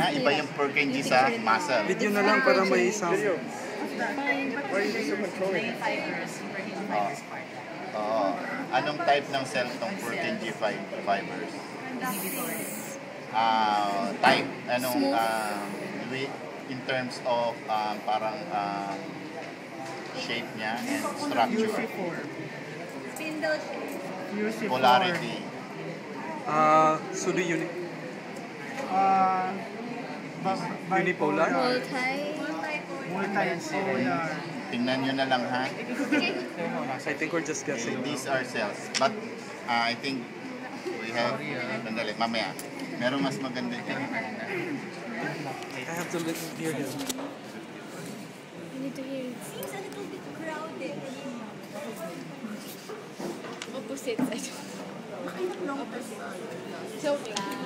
ha, iba yung Purkinje sa muscle. Video na lang para may sound. Oo. Anong type ng cell tong Purkinje fibers? Type, anong, in terms of parang shape niya and structure. Spindle shape. Polarity. Sudo unipolar? Multi-polar. Tingnan nyo na lang ha. I think we're just guessing. These are cells. But I think we have, sandali, mamaya. Meron mas maganda dyan. I have to hear him. You need to hear it. Seems a little bit crowded. Opposite. Joke lang.